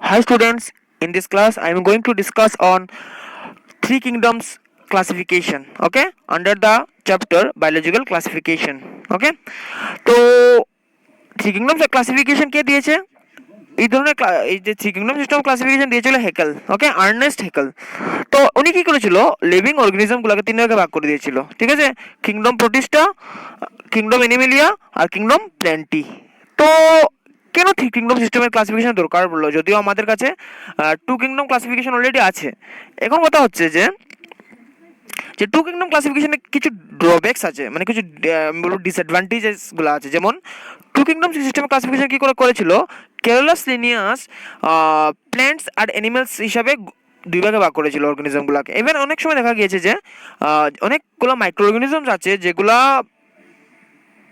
Hi students, in this class I am going to discuss on three kingdoms classification, okay, under the chapter biological classification, okay. তো three kingdoms classification কে দিয়েছে? এই ধরনের এই যে three kingdom system classification দিয়েছিল Haeckel, ওকে, Ernst Haeckel. তো উনি কি করেছিল, লিভিং অর্গানিজমগুলোকে তিন ভাগে ভাগ করে দিয়েছিল, ঠিক আছে, কিংডম প্রোটিস্টা, কিংডম এনিমেলিয়া আর কিংডম প্ল্যান্টি। তো কেন থ্রি কিংডম সিস্টেমের ক্লাসিফিকেশন দরকার পড়লো, যদিও আমাদের কাছে টু কিংডম ক্লাসিফিকেশন অলরেডি আছে। এখন কথা হচ্ছে যে টু কিংডম ক্লাসিফিকেশনে কিছু ড্রব্যাকস আছে, মানে কিছু বলবো ডিসঅ্যাডভান্টেজেসগুলো আছে। যেমন টু কিংডম সিস্টেম ক্লাসিফিকেশন কি করে করেছিল, কেরলাস লিনিয়াস প্ল্যান্টস আর অ্যানিমেলস হিসাবে দুই ভাগে ভাগ করেছিল অর্গানিজমগুলোকে। ইভেন অনেক সময় দেখা গিয়েছে যে অনেকগুলো মাইক্রো অর্গানিজমস আছে যেগুলা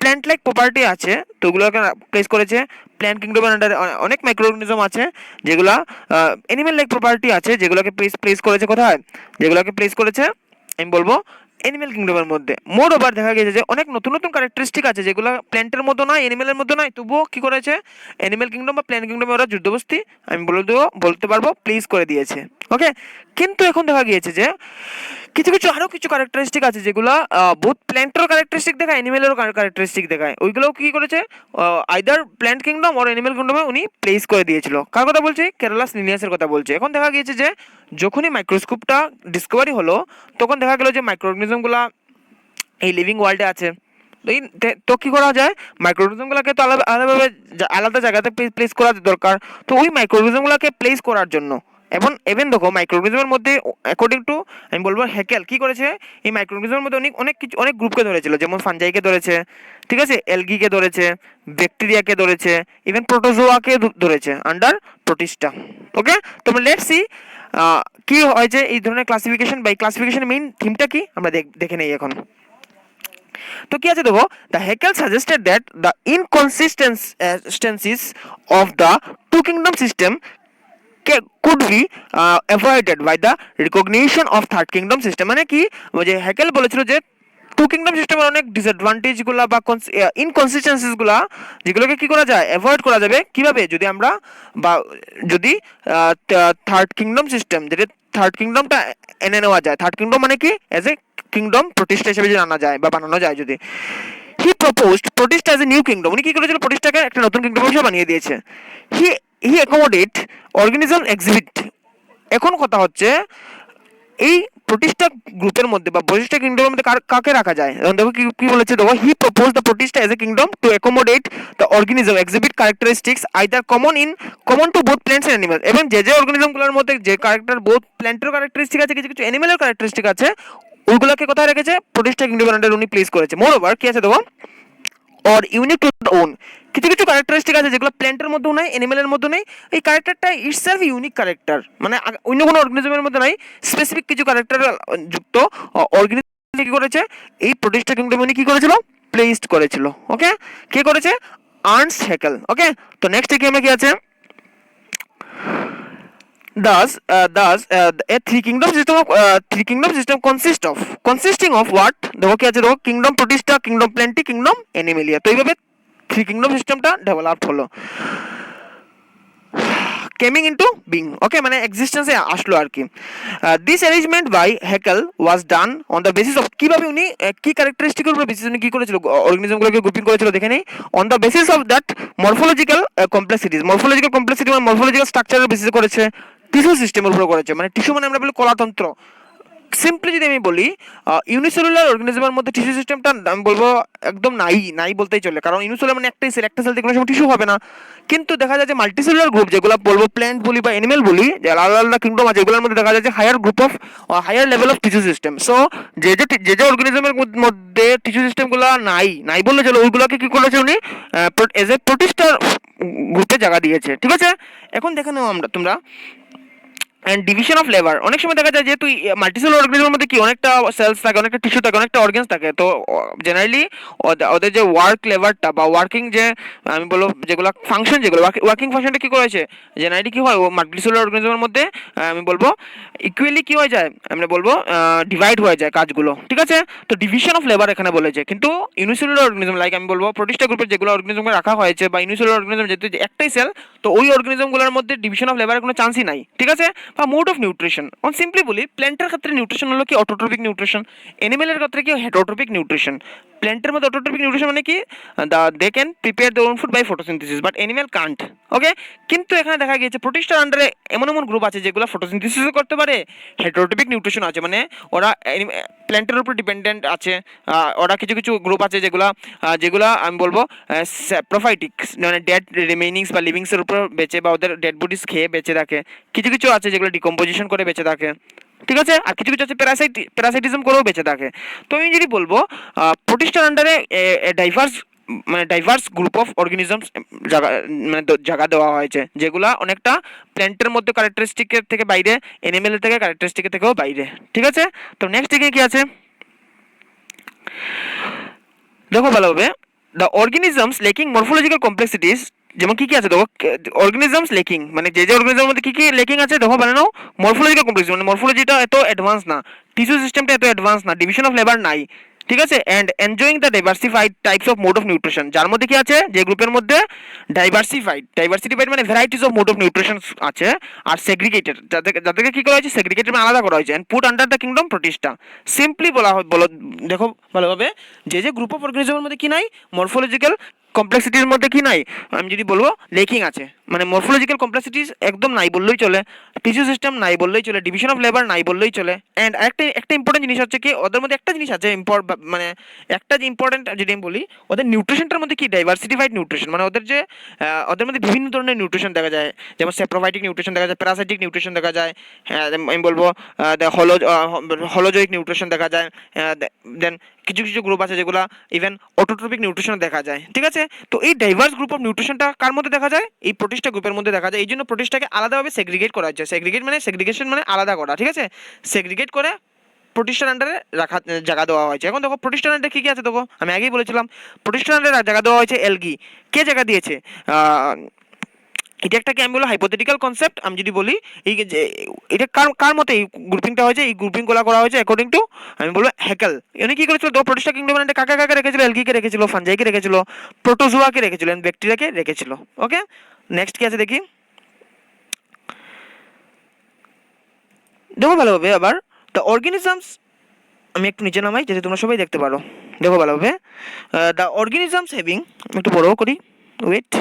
প্ল্যান্ট লাইক প্রপার্টি আছে, তো ওগুলোকে প্লেস করেছে প্ল্যান্ট কিংডমের আন্ডারে। অনেক মাইক্রো অর্গানিজম আছে যেগুলা অ্যানিমেল লাইক প্রপার্টি আছে, যেগুলোকে প্লেস করেছে কোথায়, যেগুলোকে প্লেস করেছে আমি বলবো অ্যানিমেল কিংডমের মধ্যে। মোর ওভার দেখা গেছে যে অনেক নতুন নতুন ক্যারেক্টারিস্টিক আছে যেগুলো প্ল্যান্টের মতো নয়, অ্যানিমেলের মতো নয়, তবুও কি করেছে অ্যানিমেল কিংডম বা প্ল্যান্ট কিংডমে ওরা যুদ্ধবস্তি আমি বলতে পারবো প্লেস করে দিয়েছে, ওকে। কিন্তু এখন দেখা গিয়েছে যে কিছু কিছু আরও কিছু ক্যারেক্টারিস্টিক আছে যেগুলো বোথ প্ল্যান্টেরও ক্যারেক্টারিস্টিক দেখায়, অ্যানিমেলেরও ক্যারেক্টারিস্টিক দেখায়। ওইগুলোও কী করেছে, আইদার প্ল্যান্ট কিংডম আর অ্যানিমেল কিংডমে উনি প্লেস করে দিয়েছিল। কার কথা বলছি? কেরালাস লিনিয়াসের কথা বলছে। এখন দেখা গিয়েছে যে যখনই মাইক্রোস্কোপটা ডিসকভারি হলো, তখন দেখা গেল যে মাইক্রো অর্গানিজমগুলো এই লিভিং ওয়ার্ল্ডে আছে। তো কী করা যায়, মাইক্রো অর্গানিজমগুলোকে তো আলাদাভাবে আলাদা জায়গাতে প্লেস করা দরকার। তো ওই মাইক্রো অর্গানিজমগুলোকে প্লেস করার জন্য ইভেন দেখো মাইক্রো অর্গানিজমের মধ্যে অ্যাকর্ডিং টু আমি বলবো হেকেল কী করেছে, এই মাইক্রো অর্গানিজমের মধ্যে অনেক গ্রুপকে ধরেছিল। যেমন ফানজাইকে ধরেছে, ঠিক আছে, এলগিকে ধরেছে, ব্যাকটেরিয়াকে ধরেছে, ইভেন প্রোটোজোয়াকে ধরেছে আন্ডার প্রোটিস্টা, ওকে। তোমরা লেটস সি কি হয়েছে এই ধরনের ক্লাসিফিকেশন বা এই ক্লাসিফিকেশনের মেইন থিমটা কি আমরা দেখে নেই এখন। তো কি আছে দেখো, the Haeckel suggested that the inconsistencies of the two kingdom system could be avoided by the recognition of third kingdom system। মানে কি, যে হেকেল বলেছিল যে টু কিংডম সিস্টেমের অনেক ডিসঅ্যাডভান্টেজগুলো বা ইনকনসিস্টেন্সিসগুলো যেগুলোকে কি করা যায়, অ্যাভয়েড করা যাবে কিভাবে, যদি আমরা বা যদি থার্ড কিংডম সিস্টেম, যেটা থার্ড কিংডমটা এনে নেওয়া যায়। থার্ড কিংডম মানে কি, অ্যাজ এ কিংডম প্রতিষ্ঠা হিসেবে যদি আনা যায় বা বানানো যায়। যদি হি প্রপোজড প্রতিষ্ঠা অ্যাজ এ নিউ কিংডম, উনি কি করেছিল, প্রতিষ্ঠাকে একটা নতুন কিংডম হিসেবে বানিয়ে দিয়েছে। হি হি অ্যাকোমোডেট অর্গানিজম এক্সিবিট। এখন কথা হচ্ছে এই প্রতিষ্ঠা গ্রুপের মধ্যে বা প্রতিষ্ঠা কিংডমের মধ্যে কাকে রাখা যায়। দেখো কি বলেছে, দেখো he propose the Protista as a kingdom to accommodate the organism exhibit characteristics either common to both plants and animals. এবং যে অর্গানিজমগুলোর মধ্যে যে ক্যারেক্টার বোথ প্ল্যান্টের ক্যারেক্টারিস্টিক আছে, কিছু কিছু অ্যানিমেলের ক্যারেক্টারিস্টিক আছে, ওইগুলোকে কোথায় রেখেছে, প্রতিষ্ঠা কিংডমের আন্ডারে উনি প্লেস করেছে। মোর ওভার কি আছে দেখো, অর ইউনিক টু ওন, কিছু কিছু ক্যারেক্টারিস্টিক আছে যেগুলো প্ল্যান্টের মধ্যেও নাই, অ্যানিমেলের মধ্যে নেই। এই ক্যারেক্টারটা ইটসেলফ ইউনিক ক্যারেক্টার, মানে অন্য কোনো অর্গানিজমের মধ্যে নাই। স্পেসিফিক কিছু ক্যারেক্টার যুক্ত অর্গানিজম কি করেছে, এই প্রতিষ্ঠা কিংডমে উনি কি করেছিল, প্লেসড করেছিল, ওকে। কে করেছে, আর্নস্ট হেকেল, ওকে। তো নেক্সট কি আমরা কি আছে, a three kingdom system consisting of what, দেখো কি আছে, দেখো কিংডম প্রতিষ্ঠা, কিংডম প্ল্যান্টি, কিংডম অ্যানিমেলিয়া। তো এইভাবে থ্রি কিংডম সিস্টেমটা ডেভেলপড হলো, কেমিং ইনটু বিং, ওকে, মানে এক্সিস্টেন্সে আসলো আর কি। This arrangement by Haeckel was done on the basis of, কিভাবে উনি কি ক্যারেক্টারিস্টিকের উপর বেসিস উনি কি করেছিল অর্গানিজমগুলোকে গ্রুপিং করেছিল দেখে নেই। On the basis of that morphological complexities, মানে মরফোলজিক্যাল স্ট্রাকচারের বেসিস করেছে, টিস্যু সিস্টেমের উপর করেছে। মানে টিস্যু মানে আমরা বলি কলাতন্ত্র। সিম্পলি যদি আমি বলি, ইউনিসেলুলার অর্গানিজমের মধ্যে টিস্যু সিস্টেমটা আমি বলবো একদম নাই বলতেই চলে, কারণ ইউনিসেলুলার মানে একটা সেল থেকে কোনো সময় টিস্যু হবে না। কিন্তু দেখা যায় যে মাল্টিসেলুলার গ্রুপ, যেগুলো বলবো প্ল্যান্ট বলি বা অ্যানিমেল বলি, যে আলাদা আলাদা কিংডম আছে, এগুলোর মধ্যে দেখা যায় যে higher group of higher level of tissue system. So যে অর্গানিজমের মধ্যে টিস্যু সিস্টেমগুলো নাই বললে চলো, ওইগুলোকে কি করেছে উনি এজ এ প্রতিষ্ঠার গ্রুপে জায়গা দিয়েছে, ঠিক আছে। এখন দেখে নাও তোমরা অ্যান্ড ডিভিশন অফ লেবার। অনেক সময় দেখা যায় যে তুই মাল্টিসেলুলার অর্গানিজমের মধ্যে কি অনেকটা সেলস থাকে, অনেকটা টিস্যু থাকে, অনেকটা অর্গানস থাকে। তো জেনারেলি ওদের যে ওয়ার্ক লেবারটা বা ওয়ার্কিং যে আমি বলবো যেগুলো ফাংশন, যেগুলো ওয়ার্কিং ফাংশনটা কী করেছে জেনারেলি কী হয় ও মাল্টিসেলুলার অর্গানিজমের মধ্যে আমি বলবো ইকুয়ালি কী হয়ে যায়, আমরা বলবো ডিভাইড হয়ে যায় কাজগুলো, ঠিক আছে। তো ডিভিশন অফ লেবার এখানে বলেছে। কিন্তু ইউনিসেলুলার অর্গানিজম লাইক আমি বলবো প্রোটিস্টা গ্রুপের যেগুলো অর্গানিজমকে রাখা হয়েছে বা ইউনিসেলুলার অর্গানিজম যেহেতু একটাই সেল, তো ওই অর্গানিজমগুলোর মধ্যে ডিভিশন অফ লেবারের কোনো চান্সই নাই, ঠিক আছে। বা mode of nutrition on simply বলি, প্ল্যান্টের ক্ষেত্রে নিউট্রিশন হলো কি অটোট্রপিক নিউট্রিশন, অ্যানিমেলের ক্ষেত্রে কি হেটারোট্রপিক নিউট্রিশন। প্ল্যান্টের মধ্যে অটোট্রপিক নিউট্রিশন মানে কি they can prepare their own food by photosynthesis, but animal can't, okay. কিন্তু এখানে দেখা গিয়েছে প্রোটিস্টার আন্ডারে এমন এমন গ্রুপ আছে যেগুলো ফটোসিনথেসিসও করতে পারে, হেটারোট্রপিক নিউট্রিশন আছে, মানে ওরা প্ল্যান্টের উপর ডিপেন্ডেন্ট আছে। ওরা কিছু কিছু গ্রুপ আছে যেগুলা যেগুলা আমি বলবো প্রোফাইটিক, মানে ডেড রিমেইনিংস বা লিভিংসের উপর বেঁচে বা ওদের ডেড বডিস খেয়ে বেঁচে থাকে। কিছু কিছু আছে যেগুলো ডিকম্পোজিশন করে বেঁচে থাকে, ঠিক আছে। আর কিছু কিছু আছে প্যারাসাইটিজম করেও বেঁচে থাকে। তো আমি যদি বলবো প্রোটিস্টার আন্ডারে ডাইভার্স, মানে ডাইভার্স গ্রুপ অফ অর্গানিজমস জায়গা, মানে জায়গা দেওয়া হয়েছে যেগুলা অনেকটা প্ল্যান্টের মধ্যে ক্যারেক্টারিস্টিকের থেকে বাইরে, অ্যানিমেলের থেকে ক্যারেক্টারিস্টিকের থেকেও বাইরে, ঠিক আছে। তো নেক্সট দিকে কি আছে দেখো ভালোভাবে, the organisms lacking morphological complexities, যেমন কি কি আছে দেখো, অর্গানিজমস লেকিং মানে যে যে অর্গানিজমের মধ্যে কি কি লেকিং আছে দেখো মানে নাও, মরফোলজিক্যাল কমপ্লেক্সিটি মানে মরফোলজিটা এত অ্যাডভান্স না, টিস্যু সিস্টেমটা এত অ্যাডভান্স না, ডিভিশন অফ লেবার নাই, ঠিক আছে। And enjoying the diversified types of mode of nutrition, যার মধ্যে কি আছে যে গ্রুপের মধ্যে ডাইভার্সিফাইড মানে varieties of mode of nutrition আছে, আর সেগ্রিগেটেড যাদেরকে কি করা হয়েছে সেগ্রিগেটেড মানে আলাদা করা হয়েছে, and put under the kingdom Protista. Simply বলা হয় বলো দেখো ভালোভাবে, যে যে গ্রুপ অফ অর্গানিজমের মধ্যে কি নাই মরফোলজিক্যাল কমপ্লেক্সিটির মধ্যে কি নাই, আমি যদি বলবো লেকিং আছে, মানে মরফোলজিক্যাল কমপ্লেক্সিটিস একদম নাই বললেই চলে, টিস্যু সিস্টেম নাই বললেই চলে, ডিভিশন অফ লেবার নাই বললেই চলে। অ্যান্ড একটা ইম্পর্টেন্ট জিনিস হচ্ছে কি ওদের মধ্যে একটা জিনিস আছে মানে একটা যে ইম্পর্টেন্ট যদি আমি বলি, ওদের নিউট্রিশনটার মধ্যে কি ডাইভার্সিফাইড নিউট্রিশন, মানে ওদের যে ওদের মধ্যে বিভিন্ন ধরনের নিউট্রিশন দেখা যায়, যেমন সেপ্রোফাইটিক নিউট্রিশন দেখা যায়, প্যারাসাইটিক নিউট্রিশন দেখা যায়, আমি বলবো হলোজয়িক নিউট্রিশন দেখা যায়, দেন কিছু কিছু গ্রুপ আছে যেগুলো ইভেন অটোট্রপিক নিউট্রিশন দেখা যায়, ঠিক আছে। তো এই ডাইভার্স গ্রুপ অফ নিউট্রিশনটা কার মধ্যে দেখা যায়, এই প্রোটিস্টা গ্রুপের মধ্যে দেখা যায়। এই জন্য প্রোটিস্টাকে আলাদাভাবে সেগ্রিগেট করা হচ্ছে, সেগ্রিগেশন মানে আলাদা করা, ঠিক আছে। সেগ্রিগেট করে প্রোটিস্টার আন্ডারে রাখা জায়গা দেওয়া হয়েছে। এখন দেখো প্রোটিস্টার আন্ডারে কী কী আছে দেখো, আমি আগেই বলেছিলাম প্রোটিস্টার আন্ডারে জায়গা দেওয়া হয়েছে এলগি। কে জায়গা দিয়েছে, এটা একটা কি আমি বলবো হাইপোথেটিক্যাল কনসেপ্ট। আমি যদি বলি এই যে এটা কার কার মতে এই গ্রুপিংটা হয়েছে, এই গ্রুপিংগুলো করা হয়েছে অ্যাকর্ডিং টু আমি বলবো হ্যাকেল। উনি কি করেছিল দো প্রোটিস্টা কিংডমের মধ্যে কাকে কাকে রেখেছিল, এলগিকে রেখেছিল, ফানজাইকে রেখেছিল, প্রোটোজোয়াকে রেখেছিল, ব্যাকটেরিয়াকে রেখেছিল, ওকে। নেক্সট কি আছে দেখি, দেখো ভালোভাবে আবার দ্য অর্গানিজমস, আমি একটু নিচে নামাই যাতে তোমরা সবাই দেখতে পারো। দেখো ভালোভাবে দ্য অর্গানিজমস হ্যাভিং, আমি একটু বড় করি, ওয়েট,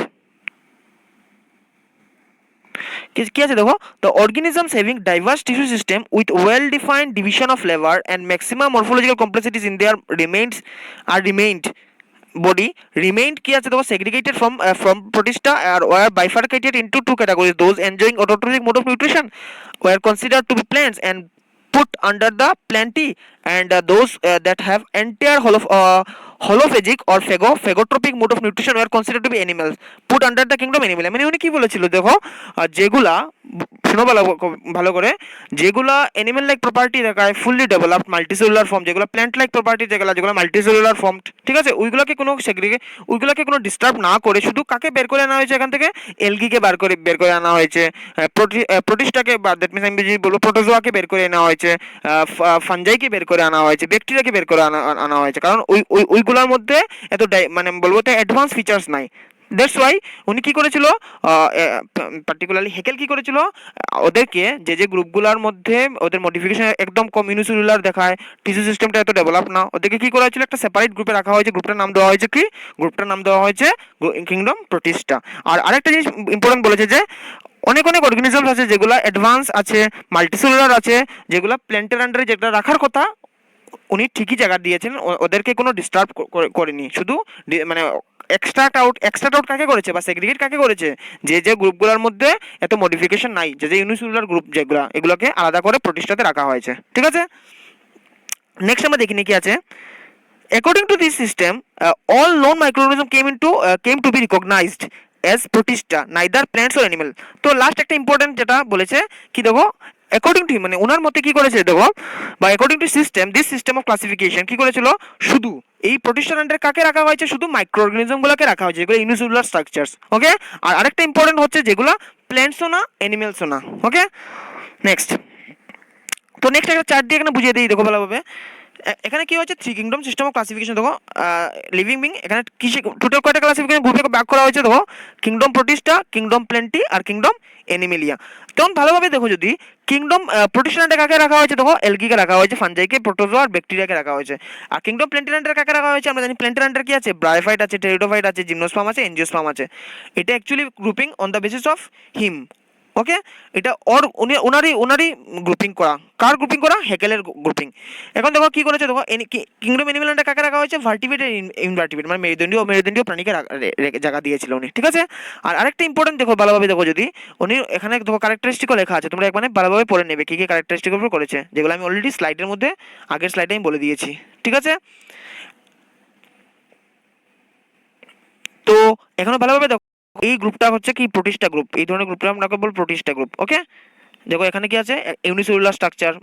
কি আছে দেখো, the organisms having diverse tissue system with well defined division of labour and maximum morphological complexities in their remained body remained কি আছে দেখো segregated from protista or were bifurcated into two categories. Those enjoying autotrophic mode of nutrition were considered to be plants and put under the plantae, and those that have entire holophagic or phagotropic mode of nutrition were considered to be animals, put under the kingdom animal. মানে উনি কি বলেছিল দেখো, যেগুলা শোনো ভালো করে, যেগুলা অ্যানিমেল লাইক প্রপার্টি দেখায় ফুললি ডেভেলপড মাল্টিসেলুলার ফর্ম, যেগুলো প্ল্যান্ট লাইক প্রপার্টি যেগুলো মাল্টিসেলুলার ফর্ম, ঠিক আছে, ওইগুলোকে কোনো ডিস্টার্ব না করে শুধু কাকে বের করে আনা হয়েছে এখান থেকে, এলগিকে বের করে আনা হয়েছে, প্রোটিস্টাকে দ্যাট মিনস আমি বলবো প্রোটোজোয়াকে বের করে আনা হয়েছে, ফানজাইকে বের করে আনা হয়েছে, ব্যাকটেরিয়াকে বের করে আনা হয়েছে, কারণ ওইগুলোর মধ্যে এত মানে বলবো তো অ্যাডভান্স ফিচার্স নাই। দ্যাটস ওয়াই উনি কী করেছিল, পার্টিকুলারলি হেকেল কী করেছিল, ওদেরকে যে যে গ্রুপগুলোর মধ্যে ওদের মডিফিকেশন একদম কম ইউনিসেলুলার দেখায়, টিস্যু সিস্টেমটা এত ডেভেলপ না, ওদেরকে কী করা হয়েছিল একটা সেপারেট গ্রুপে রাখা হয়েছে, গ্রুপটার নাম দেওয়া হয়েছে কি, গ্রুপটার নাম দেওয়া হয়েছে কিংডম প্রোটিস্টা। আর আরেকটা জিনিস ইম্পর্টেন্ট বলেছে যে অনেক অর্গানিজমস আছে যেগুলো অ্যাডভান্স আছে, মাল্টিসেলুলার আছে, যেগুলো প্ল্যান্টের আন্ডারে যেটা রাখার কথা উনি ঠিকই জায়গা দিয়েছেন, ওদেরকে কোনো ডিস্টার্ব করেনি, শুধু মানে এক্সট্রাক্ট আউট কাকে করেছে বা সেগ্রিগেট কাকে করেছে, যে যে গ্রুপগুলোর মধ্যে এত মডিফিকেশন নাই, যে যে ইউনিসেলুলার গ্রুপ যেগুলো এগুলোকে আলাদা করে প্রতিষ্ঠাতে রাখা হয়েছে, ঠিক আছে। নেক্সট আমরা দেখিনি কি আছে, according to this system all known microorganisms came to be recognized as protista neither plants or animal. তো লাস্ট একটা ইম্পর্টেন্ট যেটা বলেছে কি দেখো, অ্যাকর্ডিং টু মানে ওনার মতে কি করেছে দেখো, বা according to system this system of classification কি করেছিল, শুধু এই প্রোটিস্টার কাকে রাখা হয়েছে, শুধু মাইক্রো অর্গানিজমগুলোকে রাখা হয়েছে, যেগুলো ইউনিসেলুলার স্ট্রাকচারস। ওকে, আর আরেকটা ইম্পর্টেন্ট হচ্ছে যেগুলো প্ল্যান্টসও না অ্যানিমেলসও না। ওকে, নেক্সট। তো নেক্সট একটা চার্ট দিয়ে এখানে বুঝিয়ে দিই দেখো ভালোভাবে। এখানে কি হচ্ছে, three kingdom system of classification দেখো, লিভিং বিং এখানে কিসে টোটাল কয়টা ক্লাসিফিকেশন গ্রুপে ভাগ করা হয়েছে দেখো, কিংডম প্রোটিস্টা, কিংডম প্ল্যান্টি আর কিংডম এনিমেলিয়া। তখন ভালোভাবে দেখো, যদি কিংডম প্রোটিস্টানটা কাকে রাখা হয়েছে দেখো, এলগিকে রাখা হয়েছে, ফানজাইকে, প্রোটোজোয়া আর ব্যাকটেরিয়াকে রাখা হয়েছে। আর কিংডম প্ল্যান্টিনান্টের কাকে রাখা হয়েছে, আমরা জানি প্ল্যান্টিনান্টের কি আছে, ব্রায়োফাইট আছে, টেরিডোফাইট আছে, জিমনোস্পার্ম আছে, এনজিওস্পার্ম আছে। এটা actually grouping on the basis of him. Okay, এটা ওর ওনারই গ্রুপিং করা, কার গ্রুপিং করা, হেকেলের গ্রুপিং। এখন দেখো কি করেছে দেখো, কিংডম এনিমেলটা কাকে রাখা হয়েছে, ভার্টিব্রেট আর ইনভার্টিব্রেট মানে মেরুদণ্ডীয় প্রাণীকে জায়গা দিয়েছিল উনি, ঠিক আছে। আর আরেকটা ইম্পর্টেন্ট দেখো ভালোভাবে দেখো, যদি উনি এখানে দেখো ক্যারেক্টারিস্টিকও লেখা আছে, তোমরা মানে ভালোভাবে পড়ে নেবে কি কি ক্যারেক্টারিস্টিক উপর করেছে, যেগুলো আমি অলরেডি স্লাইডের মধ্যে আগের স্লাইডে আমি বলে দিয়েছি, ঠিক আছে। তো এখনো ভালোভাবে দেখো, এই গ্রুপটা হচ্ছে কি, প্রোটিস্টা গ্রুপ, এই ধরনের গ্রুপটা আমরা বলবো প্রোটিস্টা গ্রুপ। ওকে, দেখো এখানে কি আছে, ইউনিসেলুলার স্ট্রাকচার।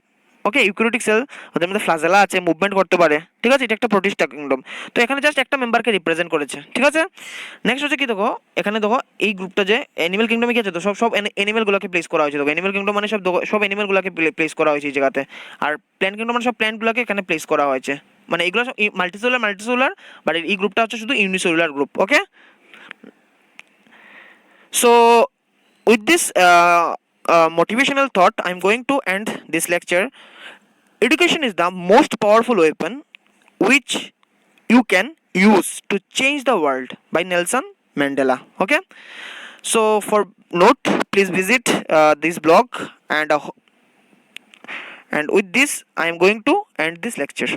ওকে, ইউক্যারিওটিক সেল, ওদের মধ্যে ফ্লাজেলা আছে, মুভমেন্ট করতে পারে, ঠিক আছে, এটা একটা প্রোটিস্টা কিংডম। তো এখানে জাস্ট একটা মেম্বারকে রিপ্রেজেন্ট করেছে, ঠিক আছে। নেক্সট হচ্ছে কি দেখো, এখানে দেখো এই গ্রুপটা যে অ্যানিমেল কিংডমে কি আছে, তো সব অ্যানিমেলগুলোকে প্লেস করা হয়েছে। দেখো অ্যানিমেল কিংডম মানে সব অ্যানিমেলগুলোকে প্লেস করা হয়েছে এই জায়গাতে। আর প্ল্যান্ট কিংডম মানে সব প্ল্যান্টগুলোকে এখানে প্লেস করা হয়েছে। মানে এগুলো সব মাল্টিসেলুলার, বাট এই গ্রুপটা হচ্ছে শুধু unicellular group. Okay, so with this motivational thought, I'm going to end this lecture. Education is the most powerful weapon which you can use to change the world, by Nelson Mandela. Okay, so for note, please visit this blog, and with this I am going to end this lecture.